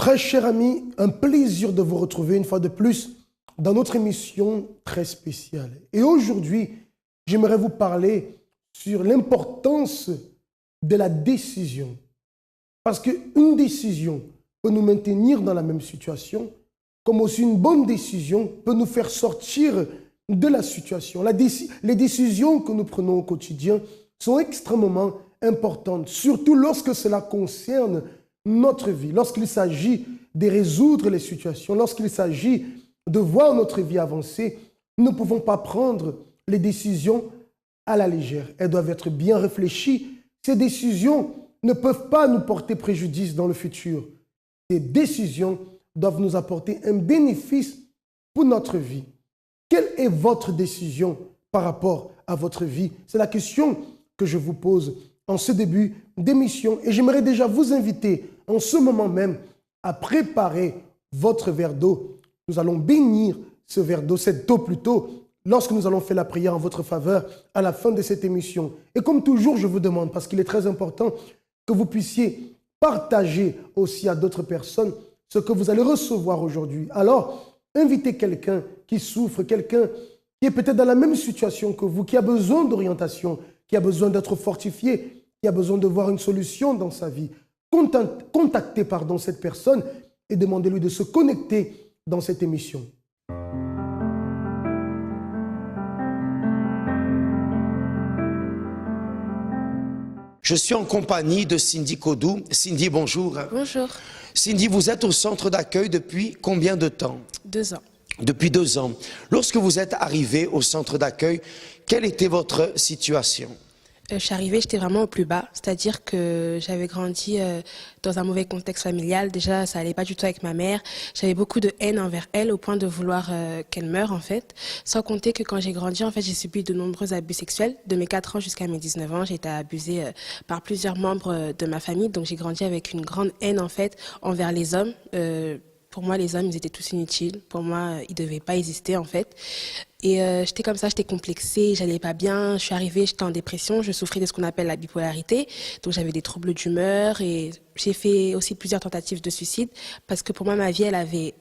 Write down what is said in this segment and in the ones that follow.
Très chers amis, un plaisir de vous retrouver une fois de plus dans notre émission très spéciale. Et aujourd'hui, j'aimerais vous parler sur l'importance de la décision. Parce qu'une décision peut nous maintenir dans la même situation, comme aussi une bonne décision peut nous faire sortir de la situation. Les décisions que nous prenons au quotidien sont extrêmement importantes, surtout lorsque cela concerne notre vie, lorsqu'il s'agit de résoudre les situations, lorsqu'il s'agit de voir notre vie avancer. Nous ne pouvons pas prendre les décisions à la légère. Elles doivent être bien réfléchies. Ces décisions ne peuvent pas nous porter préjudice dans le futur. Ces décisions doivent nous apporter un bénéfice pour notre vie. Quelle est votre décision par rapport à votre vie? C'est la question que je vous pose en ce début d'émission. Et j'aimerais déjà vous inviter en ce moment même à préparer votre verre d'eau. Nous allons bénir ce verre d'eau, cette eau plutôt, lorsque nous allons faire la prière en votre faveur à la fin de cette émission. Et comme toujours, je vous demande, parce qu'il est très important que vous puissiez partager aussi à d'autres personnes ce que vous allez recevoir aujourd'hui. Alors, invitez quelqu'un qui souffre, quelqu'un qui est peut-être dans la même situation que vous, qui a besoin d'orientation, qui a besoin d'être fortifié, qui a besoin de voir une solution dans sa vie. Contactez cette personne et demandez-lui de se connecter dans cette émission. Je suis en compagnie de Cindy Kodou. Cindy, bonjour. Bonjour. Cindy, vous êtes au centre d'accueil depuis combien de temps? 2 ans. Depuis 2 ans. Lorsque vous êtes arrivé au centre d'accueil, quelle était votre situation? Je suis arrivée, j'étais vraiment au plus bas, c'est-à-dire que j'avais grandi dans un mauvais contexte familial. Déjà, ça allait pas du tout avec ma mère. J'avais beaucoup de haine envers elle au point de vouloir qu'elle meure en fait. Sans compter que quand j'ai grandi, en fait, j'ai subi de nombreux abus sexuels. De mes 4 ans jusqu'à mes 19 ans, j'ai été abusée par plusieurs membres de ma famille. Donc j'ai grandi avec une grande haine en fait envers les hommes. Pour moi, les hommes, ils étaient tous inutiles. Pour moi, ils devaient pas exister en fait. Et j'étais comme ça, j'étais complexée, j'allais pas bien. Je suis arrivée, j'étais en dépression, je souffrais de ce qu'on appelle la bipolarité. Donc j'avais des troubles d'humeur et j'ai fait aussi plusieurs tentatives de suicide parce que pour moi, ma vie, elle avait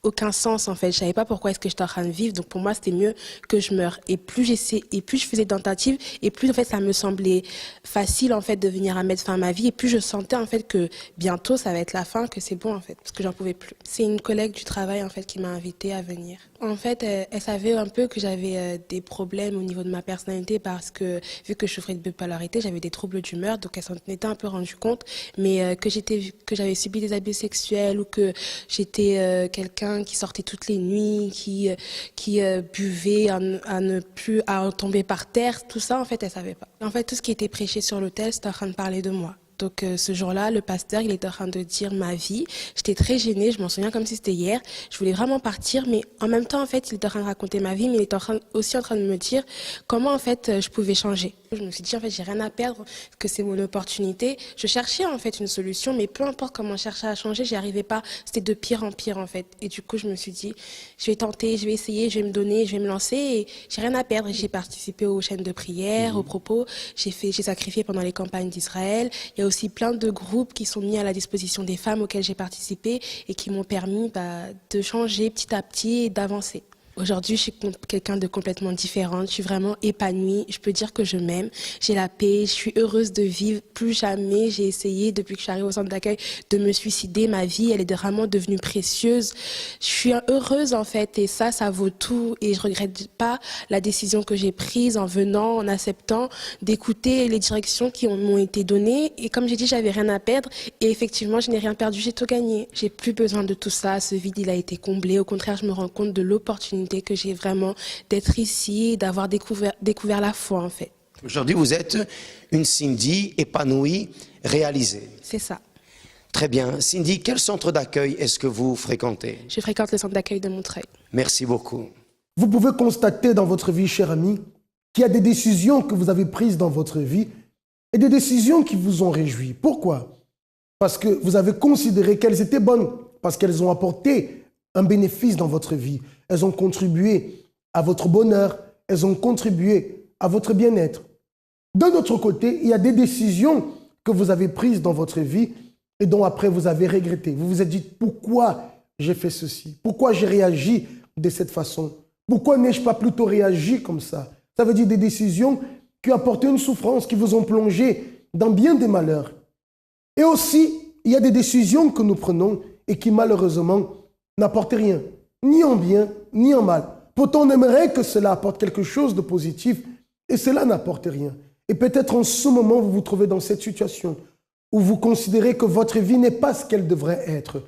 aucun sens en fait. Je savais pas pourquoi est-ce que j'étais en train de vivre. Donc pour moi, c'était mieux que je meure. Et plus j'essayais, et plus je faisais de tentatives, et plus en fait ça me semblait facile en fait de venir à mettre fin à ma vie. Et plus je sentais en fait que bientôt ça va être la fin, que c'est bon en fait, parce que j'en pouvais plus. C'est une collègue du travail en fait qui m'a invitée à venir. En fait, elle savait un peu que j'avais des problèmes au niveau de ma personnalité parce que vu que je souffrais de bipolarité, j'avais des troubles d'humeur. Donc elle s'en était un peu rendue compte, mais que j'avais subi des abus sexuels ou que j'étais quelqu'un qui sortait toutes les nuits, qui buvait à tomber par terre, tout ça en fait elle savait pas. En fait tout ce qui était prêché sur l'autel c'était en train de parler de moi. Donc ce jour-là, le pasteur, il était en train de dire ma vie. J'étais très gênée, je m'en souviens comme si c'était hier. Je voulais vraiment partir, mais en même temps, en fait, il était en train de raconter ma vie, mais il était aussi en train de me dire comment, en fait, je pouvais changer. Je me suis dit, en fait, j'ai rien à perdre, que c'est mon opportunité. Je cherchais, en fait, une solution, mais peu importe comment je cherchais à changer, j'y arrivais pas. C'était de pire en pire, en fait. Et du coup, je me suis dit, je vais tenter, je vais essayer, je vais me donner, je vais me lancer, et j'ai rien à perdre. Et j'ai participé aux chaînes de prière, aux propos. J'ai sacrifié pendant les campagnes d'Israël. Il y a aussi plein de groupes qui sont mis à la disposition des femmes auxquels j'ai participé et qui m'ont permis de changer petit à petit et d'avancer. Aujourd'hui, je suis quelqu'un de complètement différente. Je suis vraiment épanouie. Je peux dire que je m'aime. J'ai la paix. Je suis heureuse de vivre. Plus jamais j'ai essayé, depuis que je suis arrivée au centre d'accueil, de me suicider. Ma vie, elle est vraiment devenue précieuse. Je suis heureuse, en fait. Et ça vaut tout. Et je regrette pas la décision que j'ai prise en venant, en acceptant d'écouter les directions qui m'ont été données. Et comme j'ai dit, j'avais rien à perdre. Et effectivement, je n'ai rien perdu. J'ai tout gagné. J'ai plus besoin de tout ça. Ce vide, il a été comblé. Au contraire, je me rends compte de l'opportunité que j'ai vraiment d'être ici, d'avoir découvert la foi en fait. Aujourd'hui, vous êtes une Cindy épanouie, réalisée. C'est ça. Très bien. Cindy, quel centre d'accueil est-ce que vous fréquentez? Je fréquente le centre d'accueil de Montreuil. Merci beaucoup. Vous pouvez constater dans votre vie, cher ami, qu'il y a des décisions que vous avez prises dans votre vie et des décisions qui vous ont réjoui. Pourquoi? Parce que vous avez considéré qu'elles étaient bonnes, parce qu'elles ont apporté un bénéfice dans votre vie. Elles ont contribué à votre bonheur, elles ont contribué à votre bien-être. D'un autre côté, il y a des décisions que vous avez prises dans votre vie et dont après vous avez regretté. Vous vous êtes dit, pourquoi j'ai fait ceci? Pourquoi j'ai réagi de cette façon? Pourquoi n'ai-je pas plutôt réagi comme ça? Ça veut dire des décisions qui ont apporté une souffrance, qui vous ont plongé dans bien des malheurs. Et aussi, il y a des décisions que nous prenons et qui malheureusement n'apportent rien, ni en bien, ni en mal. Pourtant, on aimerait que cela apporte quelque chose de positif et cela n'apporte rien. Et peut-être en ce moment, vous vous trouvez dans cette situation où vous considérez que votre vie n'est pas ce qu'elle devrait être.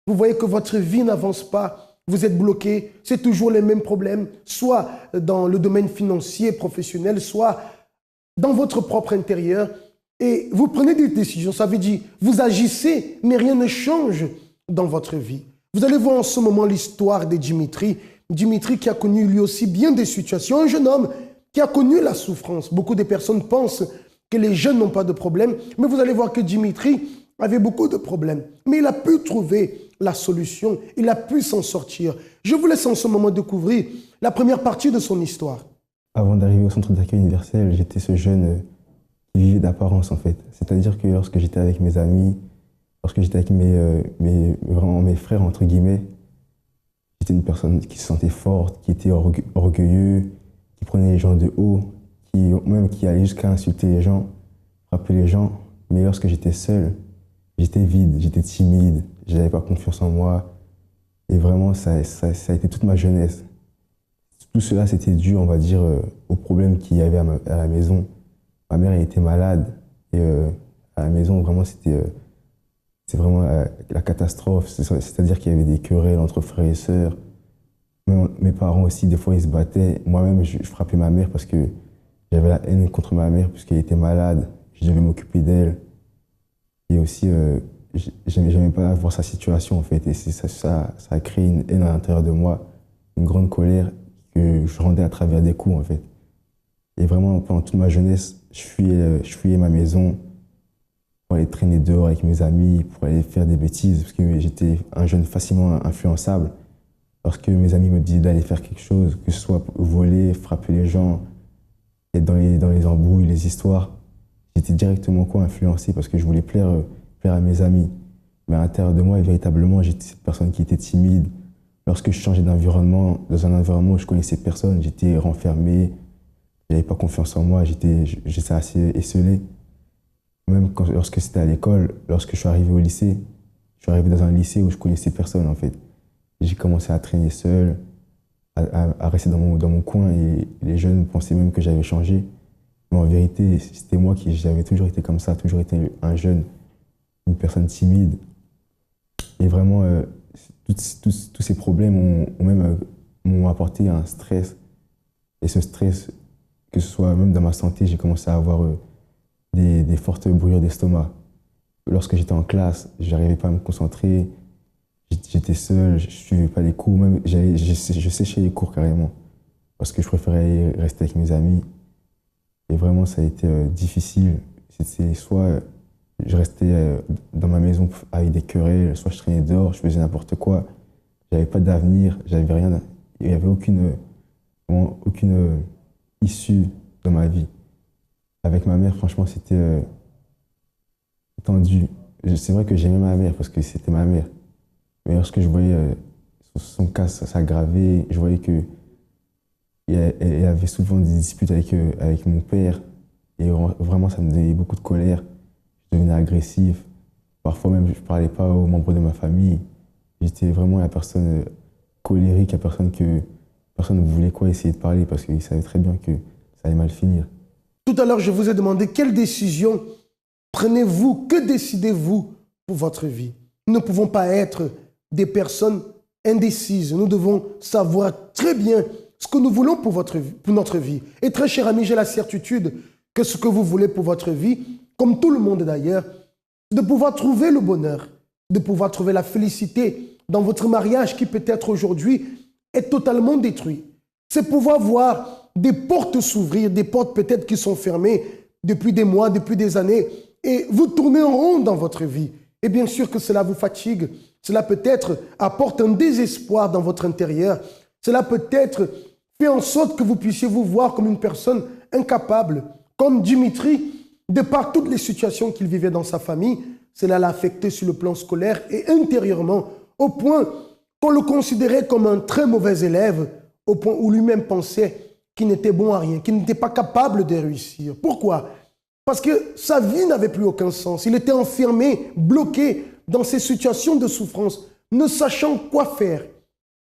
Vous voyez que votre vie n'avance pas, vous êtes bloqué, c'est toujours les mêmes problèmes, soit dans le domaine financier, professionnel, soit dans votre propre intérieur. Et vous prenez des décisions, ça veut dire, vous agissez, mais rien ne change dans votre vie. Vous allez voir en ce moment l'histoire de Dimitri. Dimitri qui a connu lui aussi bien des situations, un jeune homme qui a connu la souffrance. Beaucoup de personnes pensent que les jeunes n'ont pas de problème, mais vous allez voir que Dimitri avait beaucoup de problèmes. Mais il a pu trouver la solution, il a pu s'en sortir. Je vous laisse en ce moment découvrir la première partie de son histoire. Avant d'arriver au centre d'accueil universel, j'étais ce jeune qui vivait d'apparence en fait. C'est-à-dire que lorsque j'étais avec mes amis, lorsque j'étais avec mes frères entre guillemets, j'étais une personne qui se sentait forte, qui était orgueilleux, qui prenait les gens de haut, qui allait jusqu'à insulter les gens, frapper les gens. Mais lorsque j'étais seul, j'étais vide, j'étais timide, je n'avais pas confiance en moi. Et vraiment, ça a été toute ma jeunesse. Tout cela, c'était dû, on va dire, aux problèmes qu'il y avait à la maison. Ma mère, elle était malade. Et à la maison, vraiment, c'était vraiment la catastrophe. C'est-à-dire qu'il y avait des querelles entre frères et sœurs. Mes parents aussi, des fois, ils se battaient. Moi-même, je frappais ma mère parce que j'avais la haine contre ma mère puisqu'elle était malade. Je devais m'occuper d'elle. Et aussi, j'aimais pas voir sa situation, en fait. Et ça a créé une haine à l'intérieur de moi, une grande colère que je rendais à travers des coups, en fait. Et vraiment, pendant toute ma jeunesse, je fuyais ma maison pour aller traîner dehors avec mes amis, pour aller faire des bêtises, parce que j'étais un jeune facilement influençable. Lorsque mes amis me disaient d'aller faire quelque chose, que ce soit voler, frapper les gens, être dans les embrouilles, les histoires, j'étais directement influencé parce que je voulais plaire à mes amis. Mais à l'intérieur de moi, véritablement, j'étais cette personne qui était timide. Lorsque je changeais d'environnement, dans un environnement où je connaissais personne, j'étais renfermé, j'avais pas confiance en moi, j'étais assez esselé. Même lorsque c'était à l'école, lorsque je suis arrivé au lycée, je suis arrivé dans un lycée où je connaissais personne en fait. J'ai commencé à traîner seul, à rester dans mon coin et les jeunes pensaient même que j'avais changé. Mais en vérité, c'était moi j'avais toujours été comme ça, toujours été un jeune, une personne timide. Et vraiment, tous ces problèmes m'ont apporté un stress. Et ce stress, que ce soit même dans ma santé, j'ai commencé à avoir des fortes brûlures d'estomac. Lorsque j'étais en classe, je n'arrivais pas à me concentrer. J'étais seul, je ne suivais pas les cours. Même, je séchais les cours carrément. Parce que je préférais rester avec mes amis. Et vraiment, ça a été difficile. C'était soit je restais dans ma maison avec des querelles, soit je traînais dehors, je faisais n'importe quoi. J'avais pas d'avenir, j'avais rien. Il n'y avait aucune issue dans ma vie. Avec ma mère, franchement, c'était tendu. C'est vrai que j'aimais ma mère parce que c'était ma mère. Mais lorsque je voyais son cas s'aggraver, je voyais que elle avait souvent des disputes avec mon père. Et vraiment, ça me donnait beaucoup de colère. Je devenais agressif. Parfois même, je ne parlais pas aux membres de ma famille. J'étais vraiment la personne colérique, la personne que personne ne voulait essayer de parler parce qu'il savait très bien que ça allait mal finir. Tout à l'heure, je vous ai demandé quelle décision prenez-vous, que décidez-vous pour votre vie. Nous ne pouvons pas être des personnes indécises. Nous devons savoir très bien ce que nous voulons pour notre vie. Et très cher ami, j'ai la certitude que ce que vous voulez pour votre vie, comme tout le monde d'ailleurs, de pouvoir trouver le bonheur, de pouvoir trouver la félicité dans votre mariage qui peut-être aujourd'hui est totalement détruit. C'est pouvoir voir des portes s'ouvrir, des portes peut-être qui sont fermées depuis des mois, depuis des années, et vous tournez en rond dans votre vie. Et bien sûr que cela vous fatigue, cela peut-être apporte un désespoir dans votre intérieur, cela peut-être fait en sorte que vous puissiez vous voir comme une personne incapable, comme Dimitri, de par toutes les situations qu'il vivait dans sa famille, cela l'a affecté sur le plan scolaire et intérieurement, au point qu'on le considérait comme un très mauvais élève, au point où lui-même pensait qu'il n'était bon à rien, qu'il n'était pas capable de réussir. Pourquoi? Parce que sa vie n'avait plus aucun sens. Il était enfermé, bloqué dans ces situations de souffrance, ne sachant quoi faire.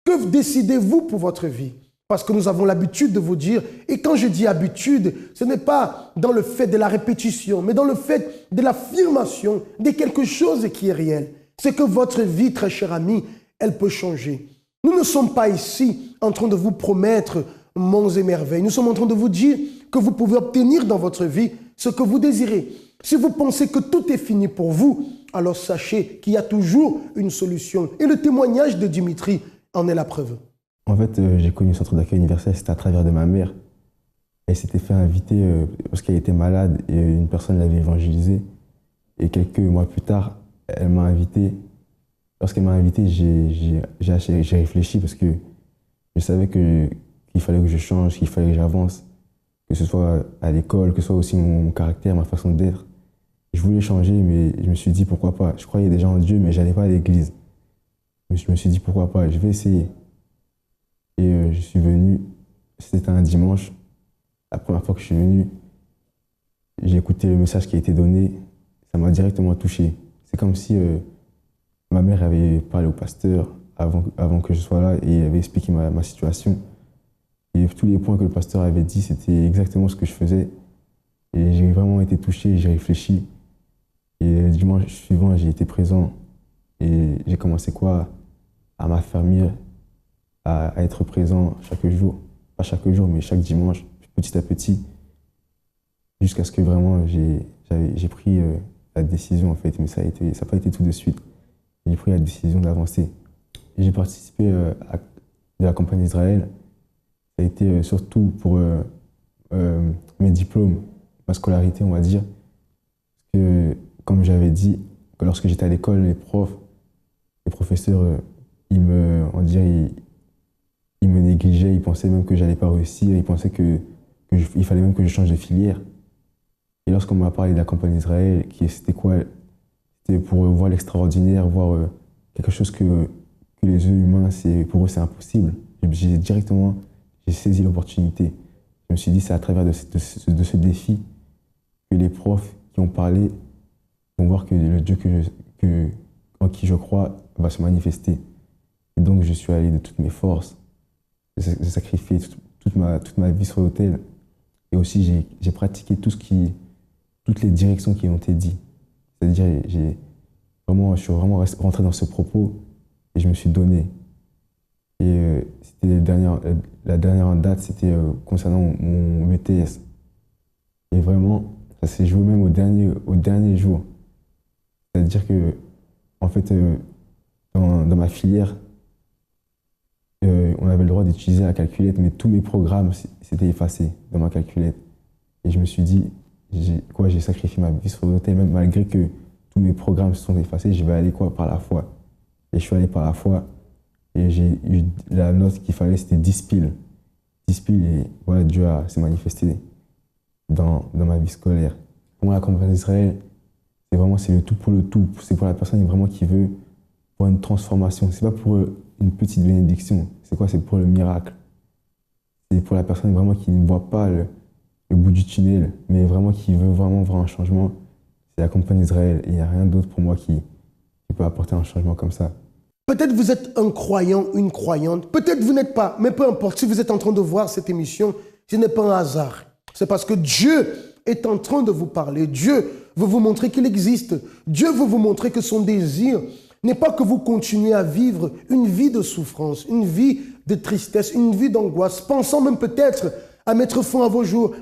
Que décidez-vous pour votre vie? Parce que nous avons l'habitude de vous dire, et quand je dis habitude, ce n'est pas dans le fait de la répétition, mais dans le fait de l'affirmation de quelque chose qui est réel. C'est que votre vie, très cher ami, elle peut changer. Nous ne sommes pas ici en train de vous promettre monts et merveilles. Nous sommes en train de vous dire que vous pouvez obtenir dans votre vie ce que vous désirez. Si vous pensez que tout est fini pour vous, alors sachez qu'il y a toujours une solution. Et le témoignage de Dimitri en est la preuve. En fait, j'ai connu le centre d'accueil universel, c'était à travers de ma mère. Elle s'était fait inviter parce qu'elle était malade et une personne l'avait évangélisée. Et quelques mois plus tard, elle m'a invité. Lorsqu'elle m'a invité, j'ai réfléchi parce que je savais qu'il fallait que je change, qu'il fallait que j'avance, que ce soit à l'école, que ce soit aussi mon caractère, ma façon d'être. Je voulais changer, mais je me suis dit pourquoi pas. Je croyais déjà en Dieu, mais je n'allais pas à l'église. Je me suis dit pourquoi pas, je vais essayer. Et je suis venu, c'était un dimanche. La première fois que je suis venu, j'ai écouté le message qui a été donné, ça m'a directement touché. C'est comme si ma mère avait parlé au pasteur avant que je sois là et avait expliqué ma situation. Et tous les points que le pasteur avait dit, c'était exactement ce que je faisais. Et j'ai vraiment été touché, j'ai réfléchi. Et le dimanche suivant, j'ai été présent et j'ai commencé à m'affermir, à être présent chaque jour. Pas chaque jour, mais chaque dimanche, petit à petit, jusqu'à ce que vraiment j'ai pris la décision, en fait. Mais ça n'a pas été tout de suite. J'ai pris la décision d'avancer. J'ai participé à la campagne d'Israël. Ça a été surtout pour mes diplômes, ma scolarité, on va dire. Parce que, comme j'avais dit, que lorsque j'étais à l'école, les professeurs, ils me négligeaient, ils pensaient même que j'allais pas réussir, ils pensaient qu'il fallait même que je change de filière. Et lorsqu'on m'a parlé de la campagne d'Israël, c'était quoi? C'était pour voir l'extraordinaire, voir quelque chose que les yeux humains, pour eux, c'est impossible. J'ai saisi l'opportunité. Je me suis dit, c'est à travers de ce défi que les profs qui ont parlé vont voir que le Dieu en qui je crois va se manifester. Et donc, je suis allé de toutes mes forces. J'ai sacrifié toute ma vie sur l'autel. Et aussi, j'ai pratiqué toutes les directions qui ont été dites. C'est-à-dire, je suis vraiment rentré dans ce propos et je me suis donné. Et c'était la dernière en date, c'était concernant mon BTS. Et vraiment, ça s'est joué même au dernier jour. C'est-à-dire que, en fait, dans ma filière, on avait le droit d'utiliser la calculette, mais tous mes programmes s'étaient effacés dans ma calculette. Et je me suis dit, j'ai sacrifié ma vie sur l'autel, même malgré que tous mes programmes se sont effacés, je vais aller par la foi. Et je suis allé par la foi. Et j'ai eu la note qu'il fallait, c'était 10 piles. 10 piles, et voilà, Dieu s'est manifesté dans ma vie scolaire. Pour moi, la campagne d'Israël, c'est le tout pour le tout. C'est pour la personne vraiment qui veut pour une transformation. C'est pas pour une petite bénédiction. C'est quoi? C'est pour le miracle. C'est pour la personne vraiment qui ne voit pas le bout du tunnel, mais vraiment qui veut vraiment voir un changement. C'est la campagne d'Israël. Et il n'y a rien d'autre pour moi qui peut apporter un changement comme ça. Peut-être vous êtes un croyant, une croyante. Peut-être vous n'êtes pas. Mais peu importe, si vous êtes en train de voir cette émission, ce n'est pas un hasard. C'est parce que Dieu est en train de vous parler. Dieu veut vous montrer qu'il existe. Dieu veut vous montrer que son désir n'est pas que vous continuez à vivre une vie de souffrance, une vie de tristesse, une vie d'angoisse, pensant même peut-être à mettre fin à vos jours.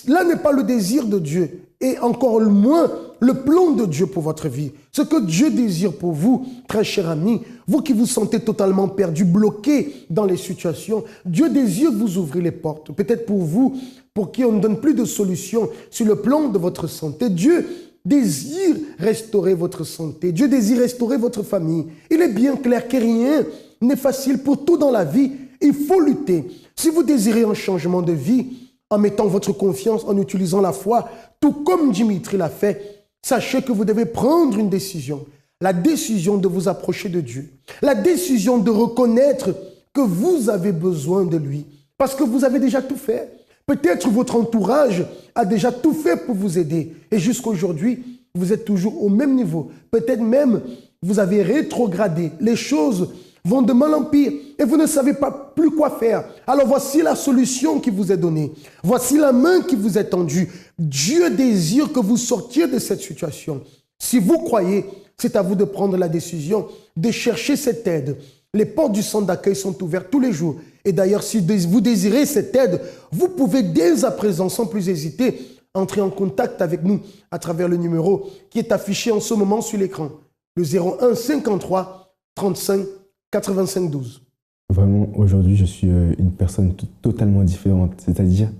Là n'est pas le désir de Dieu et encore moins le plan de Dieu pour votre vie. Ce que Dieu désire pour vous, très cher ami, vous qui vous sentez totalement perdu, bloqué dans les situations, Dieu désire vous ouvrir les portes. Peut-être pour vous, pour qui on ne donne plus de solution sur le plan de votre santé, Dieu désire restaurer votre santé. Dieu désire restaurer votre famille. Il est bien clair que rien n'est facile pour tout dans la vie. Il faut lutter. Si vous désirez un changement de vie, en mettant votre confiance, en utilisant la foi, tout comme Dimitri l'a fait, sachez que vous devez prendre une décision. La décision de vous approcher de Dieu. La décision de reconnaître que vous avez besoin de lui. Parce que vous avez déjà tout fait. Peut-être votre entourage a déjà tout fait pour vous aider. Et jusqu'à aujourd'hui, vous êtes toujours au même niveau. Peut-être même vous avez rétrogradé. Les choses vont de mal en pire et vous ne savez pas plus quoi faire. Alors voici la solution qui vous est donnée. Voici la main qui vous est tendue. Dieu désire que vous sortiez de cette situation. Si vous croyez, c'est à vous de prendre la décision de chercher cette aide. Les portes du centre d'accueil sont ouvertes tous les jours. Et d'ailleurs, si vous désirez cette aide, vous pouvez dès à présent, sans plus hésiter, entrer en contact avec nous à travers le numéro qui est affiché en ce moment sur l'écran. Le 01 53 35 85 12. Vraiment, aujourd'hui, je suis une personne totalement différente. C'est-à-dire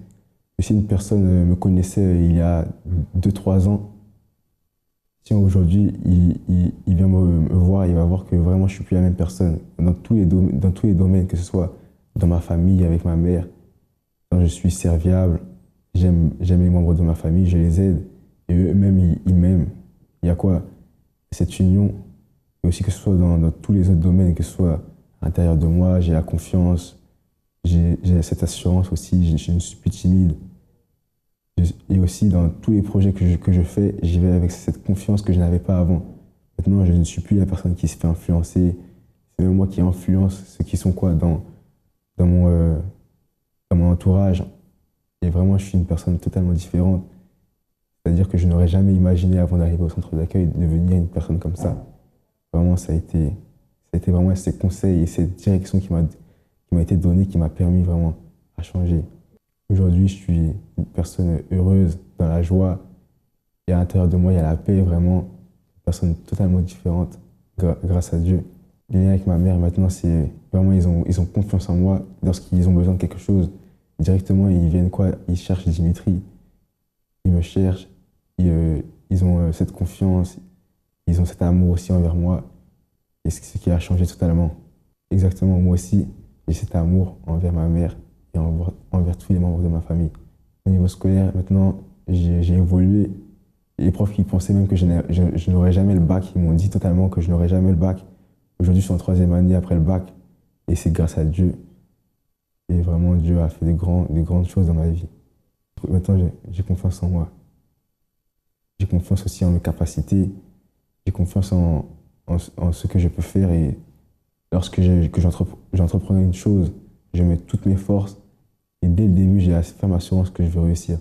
que si une personne me connaissait il y a 2-3 ans, si aujourd'hui il vient me voir, il va voir que vraiment je ne suis plus la même personne. Dans tous les domaines, que ce soit dans ma famille, avec ma mère, quand je suis serviable, j'aime les membres de ma famille, je les aide. Et eux-mêmes, ils m'aiment. Il y a quoi? Cette union. Et aussi que ce soit dans tous les autres domaines, que ce soit à l'intérieur de moi, j'ai la confiance, j'ai cette assurance aussi, je ne suis plus timide. Et aussi dans tous les projets que je fais, j'y vais avec cette confiance que je n'avais pas avant. Maintenant, je ne suis plus la personne qui se fait influencer. C'est même moi qui influence ceux qui sont dans mon entourage. Et vraiment, je suis une personne totalement différente. C'est-à-dire que je n'aurais jamais imaginé avant d'arriver au centre d'accueil de devenir une personne comme ça. Vraiment, ça a été vraiment ces conseils et cette direction qui m'a été donnée, qui m'a permis vraiment à changer. Aujourd'hui, je suis une personne heureuse, dans la joie. Et à l'intérieur de moi, il y a la paix, vraiment. Une personne totalement différente, grâce à Dieu. Les liens avec ma mère, maintenant, c'est vraiment, ils ont confiance en moi. Lorsqu'ils ont besoin de quelque chose, directement, ils viennent ils cherchent Dimitri. Ils me cherchent. Ils ont cette confiance. Ils ont cet amour aussi envers moi. Et ce qui a changé totalement. Exactement, moi aussi, j'ai cet amour envers ma mère et envers tous les membres de ma famille. Au niveau scolaire, maintenant, j'ai évolué. Les profs qui pensaient même que je n'aurais jamais le bac, ils m'ont dit totalement que je n'aurais jamais le bac. Aujourd'hui, je suis en 3e année après le bac. Et c'est grâce à Dieu. Et vraiment, Dieu a fait de grandes choses dans ma vie. Maintenant, j'ai confiance en moi. J'ai confiance aussi en mes capacités. J'ai confiance en ce que je peux faire. Et lorsque j'entreprenais une chose, je mets toutes mes forces. Et dès le début, j'ai la ferme assurance que je vais réussir.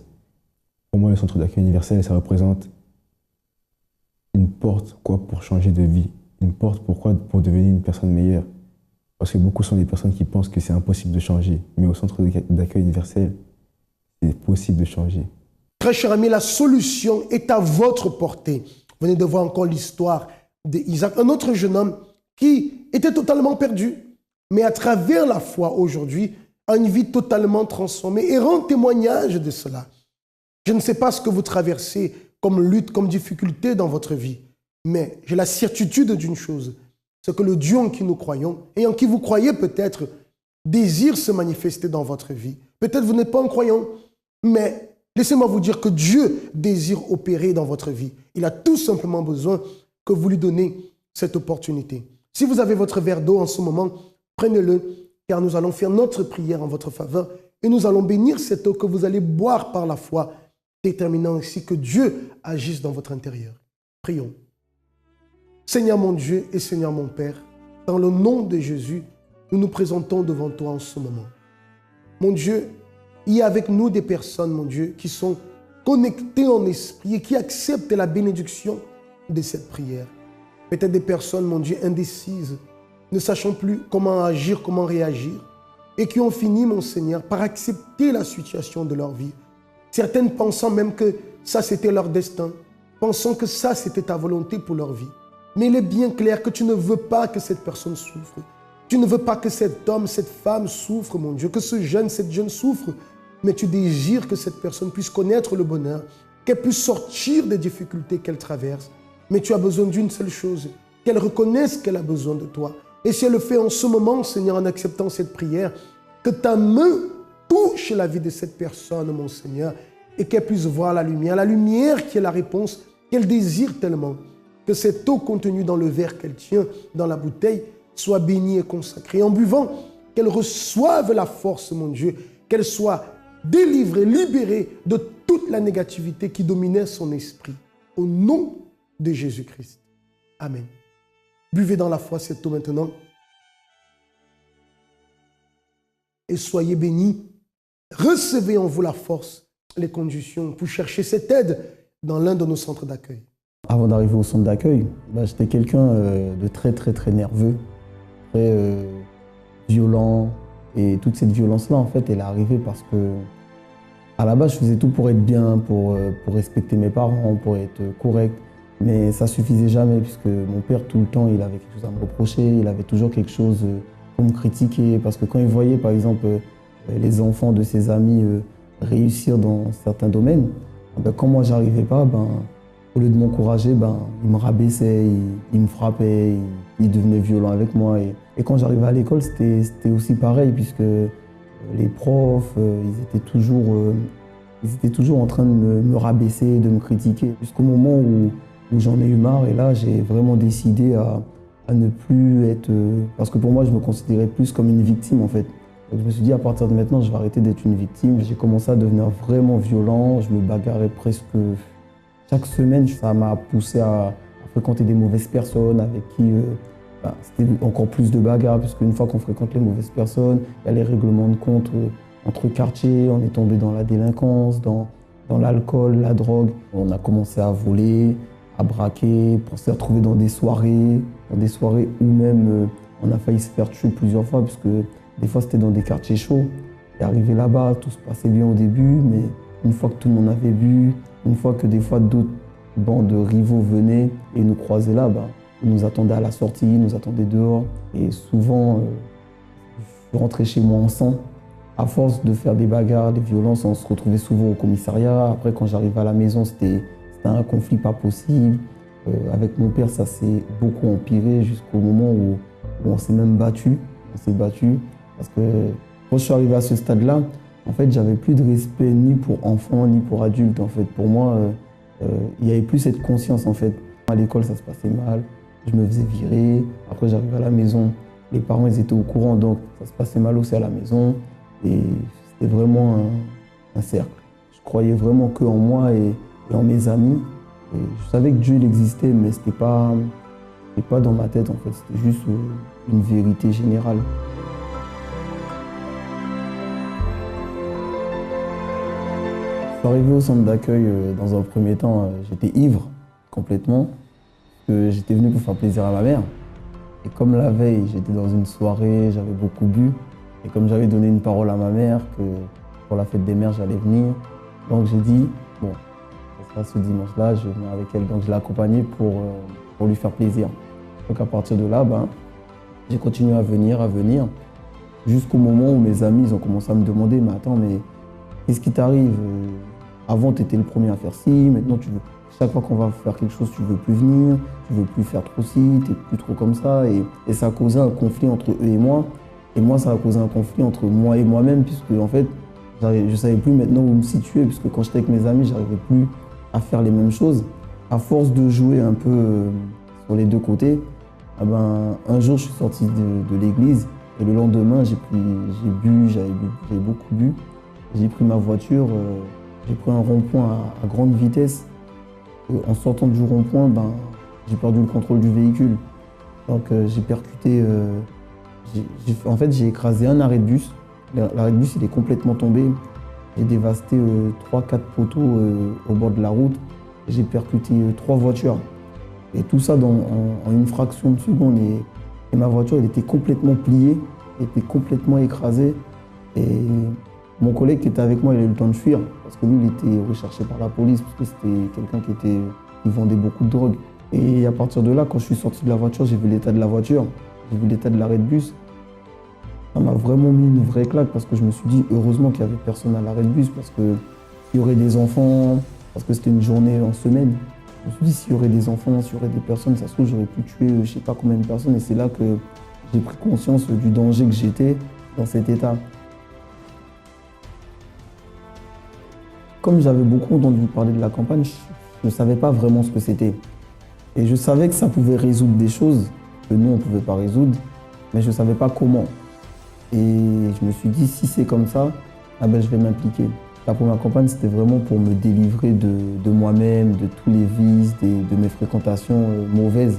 Pour moi, le centre d'accueil universel, ça représente une porte pour changer de vie. Une porte pour devenir une personne meilleure. Parce que beaucoup sont des personnes qui pensent que c'est impossible de changer. Mais au centre d'accueil universel, c'est possible de changer. Très cher ami, la solution est à votre portée. Vous venez de voir encore l'histoire d'Isaac, un autre jeune homme qui était totalement perdu, mais à travers la foi aujourd'hui, a une vie totalement transformée et rend témoignage de cela. Je ne sais pas ce que vous traversez comme lutte, comme difficulté dans votre vie, mais j'ai la certitude d'une chose, c'est que le Dieu en qui nous croyons et en qui vous croyez peut-être désire se manifester dans votre vie. Peut-être vous n'êtes pas un croyant, mais laissez-moi vous dire que Dieu désire opérer dans votre vie. Il a tout simplement besoin que vous lui donnez cette opportunité. Si vous avez votre verre d'eau en ce moment, prenez-le, car nous allons faire notre prière en votre faveur et nous allons bénir cette eau que vous allez boire par la foi, déterminant ainsi que Dieu agisse dans votre intérieur. Prions. Seigneur mon Dieu et Seigneur mon Père, dans le nom de Jésus, nous nous présentons devant toi en ce moment. Mon Dieu, il y a avec nous des personnes, mon Dieu, qui sont connectées en esprit et qui acceptent la bénédiction de cette prière. Peut-être des personnes, mon Dieu, indécises, ne sachant plus comment agir, comment réagir, et qui ont fini, mon Seigneur, par accepter la situation de leur vie. Certaines pensant même que ça, c'était leur destin, pensant que ça, c'était ta volonté pour leur vie. Mais il est bien clair que tu ne veux pas que cette personne souffre. Tu ne veux pas que cet homme, cette femme souffre, mon Dieu, que ce jeune, cette jeune souffre. Mais tu désires que cette personne puisse connaître le bonheur, qu'elle puisse sortir des difficultés qu'elle traverse. Mais tu as besoin d'une seule chose, qu'elle reconnaisse qu'elle a besoin de toi. Et si elle le fait en ce moment, Seigneur, en acceptant cette prière, que ta main touche la vie de cette personne, mon Seigneur, et qu'elle puisse voir la lumière qui est la réponse qu'elle désire tellement que cette eau contenue dans le verre qu'elle tient dans la bouteille soit bénie et consacrée. En buvant, qu'elle reçoive la force, mon Dieu, qu'elle soit délivrée, libérée de toute la négativité qui dominait son esprit. Au nom de Jésus-Christ. Amen. Buvez dans la foi cette eau maintenant. Et soyez bénis. Recevez en vous la force, les conditions pour chercher cette aide dans l'un de nos centres d'accueil. Avant d'arriver au centre d'accueil, j'étais quelqu'un de très nerveux, très violent. Et toute cette violence-là, en fait, elle est arrivée parce que, à la base, je faisais tout pour être bien, pour respecter mes parents, pour être correct. Mais ça suffisait jamais, puisque mon père, tout le temps, il avait quelque chose à me reprocher, il avait toujours quelque chose pour me critiquer. Parce que quand il voyait, par exemple, les enfants de ses amis réussir dans certains domaines, quand moi, j'arrivais pas, au lieu de m'encourager, il me rabaissait, il me frappait, il devenait violent avec moi. Et quand j'arrivais à l'école, c'était aussi pareil, puisque les profs, ils étaient toujours en train de me rabaisser, de me critiquer. Jusqu'au moment où j'en ai eu marre, et là, j'ai vraiment décidé à ne plus être... Parce que pour moi, je me considérais plus comme une victime, en fait. Donc, je me suis dit, à partir de maintenant, je vais arrêter d'être une victime. J'ai commencé à devenir vraiment violent, je me bagarrais presque... Chaque semaine, ça m'a poussé à fréquenter des mauvaises personnes avec qui c'était encore plus de bagarres, parce qu'une fois qu'on fréquente les mauvaises personnes, il y a les règlements de compte entre quartiers, on est tombé dans la délinquance, dans l'alcool, la drogue. On a commencé à voler, à braquer, on s'est retrouvé dans des soirées où même on a failli se faire tuer plusieurs fois, parce que des fois c'était dans des quartiers chauds. Et arrivé là-bas, tout se passait bien au début, mais une fois que tout le monde avait bu, une fois que des fois d'autres bandes de rivaux venaient et nous croisaient là, ils nous attendaient à la sortie, ils nous attendaient dehors. Et souvent, je rentrais chez moi en sang. À force de faire des bagarres, des violences, on se retrouvait souvent au commissariat. Après, quand j'arrivais à la maison, c'était un conflit pas possible. Avec mon père, ça s'est beaucoup empiré jusqu'au moment où on s'est même battu. On s'est battu parce que quand je suis arrivé à ce stade-là, en fait, j'avais plus de respect ni pour enfants, ni pour adultes. En fait, pour moi, il n'y avait plus cette conscience. En fait, à l'école, ça se passait mal. Je me faisais virer. Après, j'arrivais à la maison. Les parents, ils étaient au courant, donc ça se passait mal aussi à la maison. Et c'était vraiment un cercle. Je croyais vraiment qu'en moi et en mes amis. Et je savais que Dieu il existait, mais c'était pas dans ma tête, en fait. C'était juste une vérité générale. Je suis arrivé au centre d'accueil, dans un premier temps, j'étais ivre complètement. J'étais venu pour faire plaisir à ma mère. Et comme la veille, j'étais dans une soirée, j'avais beaucoup bu. Et comme j'avais donné une parole à ma mère que pour la fête des mères, j'allais venir, donc j'ai dit, bon, ça sera ce dimanche-là, je vais venir avec elle. Donc je l'ai accompagnée pour lui faire plaisir. Donc à partir de là, j'ai continué à venir, jusqu'au moment où mes amis ils ont commencé à me demander, mais attends, mais qu'est-ce qui t'arrive? Avant, tu étais le premier à faire ci, maintenant, chaque fois qu'on va faire quelque chose, tu ne veux plus venir, tu ne veux plus faire trop ci, tu n'es plus trop comme ça. Et ça a causé un conflit entre eux et moi. Et moi, ça a causé un conflit entre moi et moi-même, puisque en fait, je ne savais plus maintenant où me situer, puisque quand j'étais avec mes amis, je n'arrivais plus à faire les mêmes choses. À force de jouer un peu sur les deux côtés, un jour, je suis sorti de l'église et le lendemain, j'ai beaucoup bu. J'ai pris ma voiture, j'ai pris un rond-point à grande vitesse. En sortant du rond-point, j'ai perdu le contrôle du véhicule. Donc j'ai percuté, en fait j'ai écrasé un arrêt de bus. L'arrêt de bus il est complètement tombé. J'ai dévasté 3-4 poteaux au bord de la route. J'ai percuté 3 voitures. Et tout ça en une fraction de seconde. Et ma voiture elle était complètement pliée, elle était complètement écrasée. Et mon collègue qui était avec moi, il a eu le temps de fuir parce que lui, il était recherché par la police parce que c'était quelqu'un qui vendait beaucoup de drogue. Et à partir de là, quand je suis sorti de la voiture, j'ai vu l'état de la voiture, j'ai vu l'état de l'arrêt de bus. Ça m'a vraiment mis une vraie claque parce que je me suis dit, heureusement qu'il n'y avait personne à l'arrêt de bus parce qu'il y aurait des enfants, parce que c'était une journée en semaine. Je me suis dit, s'il y aurait des enfants, s'il y aurait des personnes, ça se trouve, j'aurais pu tuer je ne sais pas combien de personnes. Et c'est là que j'ai pris conscience du danger que j'étais dans cet état. Comme j'avais beaucoup entendu parler de la campagne, je ne savais pas vraiment ce que c'était. Et je savais que ça pouvait résoudre des choses que nous, on ne pouvait pas résoudre, mais je ne savais pas comment. Et je me suis dit, si c'est comme ça, ah ben, je vais m'impliquer. La première campagne, c'était vraiment pour me délivrer de moi-même, de tous les vices, de mes fréquentations mauvaises.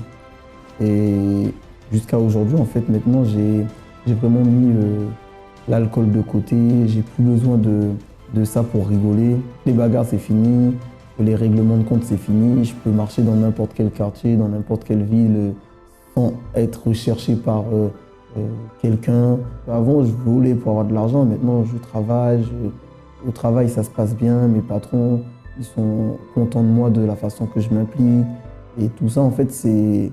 Et jusqu'à aujourd'hui, en fait, maintenant, j'ai vraiment mis l'alcool de côté. J'ai plus besoin de ça pour rigoler. Les bagarres, c'est fini. Les règlements de compte, c'est fini. Je peux marcher dans n'importe quel quartier, dans n'importe quelle ville, sans être recherché par quelqu'un. Avant, je volais pour avoir de l'argent. Maintenant, je travaille. Au travail, ça se passe bien. Mes patrons, ils sont contents de moi, de la façon que je m'implique. Et tout ça, en fait, c'est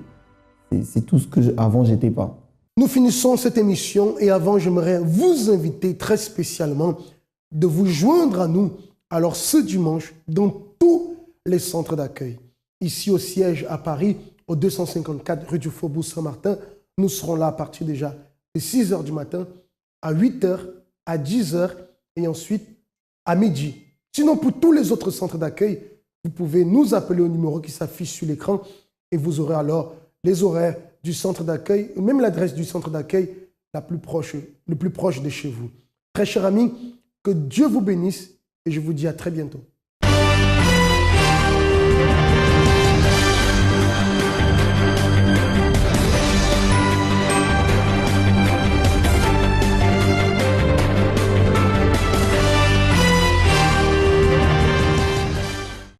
tout ce que avant, j'étais pas. Nous finissons cette émission et avant, j'aimerais vous inviter très spécialement de vous joindre à nous alors ce dimanche dans tous les centres d'accueil. Ici au siège à Paris, au 254 rue du Faubourg Saint-Martin, nous serons là à partir déjà de 6 h du matin, à 8 h, à 10 h et ensuite à midi. Sinon, pour tous les autres centres d'accueil, vous pouvez nous appeler au numéro qui s'affiche sur l'écran et vous aurez alors les horaires du centre d'accueil, ou même l'adresse du centre d'accueil le plus proche de chez vous. Très chers amis, que Dieu vous bénisse et je vous dis à très bientôt.